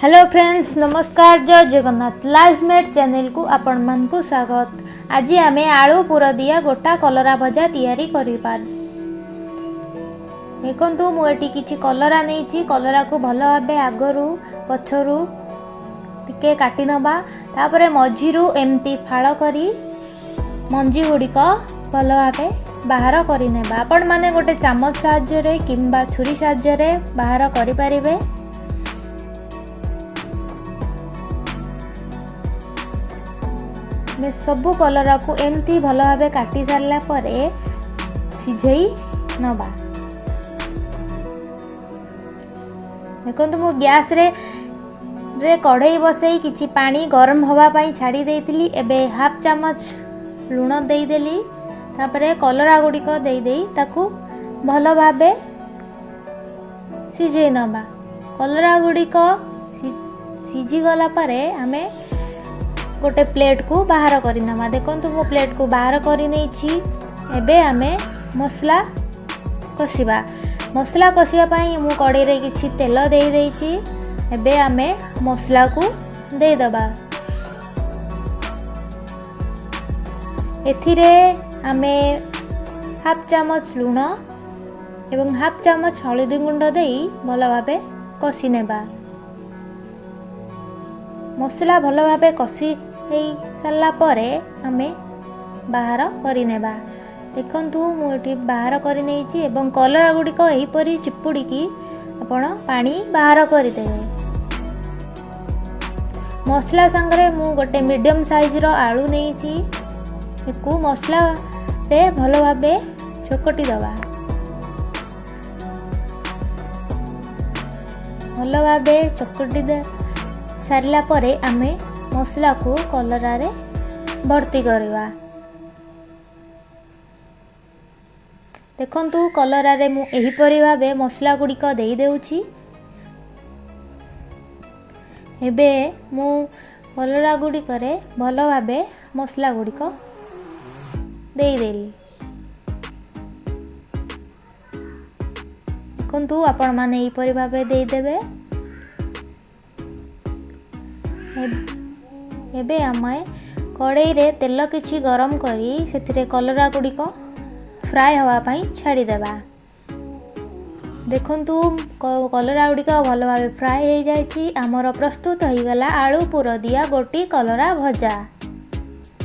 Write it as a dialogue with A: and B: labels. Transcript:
A: Hello friends, नमस्कार। जय Jagannath. Life met channel को आपण मान को स्वागत। आज आमे आलू पुर दिया गोटा कलरा भजा तैयारी करिबा। देखंतु मु एटी किछि कलरा नेछि। कलरा को भलो भाबे आगरु पछरु टिके काटी नबा। तापरे मझिरु एमती फाळ करी मंजी गुड़िक भलो भाबे बाहर करि नेबा। आपण माने गोटे चामच साहाय्य रे किंबा छुरी साहाय्य रे बाहर करि परिबे। मैं सबू कलरा को एमती भल भाव काटी सारा पर सिझई नबा। देखो मु गैस रे कढ़ई बसई किछि पानी गरम हवा पाई छाड़ी देइतिली। एबे हाफ चामच लूण देदेली। तापरे कलरा गुड़िक देदे ताकू भल भाव सिझई नबा। कलरा गुड़िक सिझी गला परे आमे गोटे प्लेट को बाहर करना। देखो मो प्लेट को बाहर करबे आमे मसला कषिबा। मसला कषिया पाई मु कड़ाई रे किछि तेल दे देइछि। एबे आमे मसला को दे दबा। एथिरे आमे हाफ चामच लूण एवं हाफ चामच हळदी गुंड देई भल भाबे कषि नेबा। मसला भल भाबे कषि सारा परे आमे बाहर करिनेबा। देखंतु मु एठी बाहर करि नेछि एवं कलरा गुड़िक एहीपरि चिपुड़ी की आपण पानी बाहर करदेवे। मसला संगरे मु गोटे मीडियम साइज रो आलू नेछि। एकु मसला रे भल भाबे चकटी दबा। भल भाबे चकटी दे सारला परे आमे मसला को कलरा रे भर्ती करवा। देखंतु कलरा रे मु एही परि भाबे मसला गुड़िक देई देउछि। एबे मु कलरा गुड़िक रे भल भाबे मसला गुड़िक देई देली। देखंतु आपण माने एही परि भाबे देई देबे। एबे आमे कड़ाई रे तेल किछि गरम करी सेथिरे कलरा गुड़िक फ्राए हवा पाई छाड़ी देबा। देखंतु कलरा गुड़िक भल भाबे फ्राए हो जाइछि। आमर प्रस्तुत हो गला आलू पुर दिया गोटी कलरा भजा।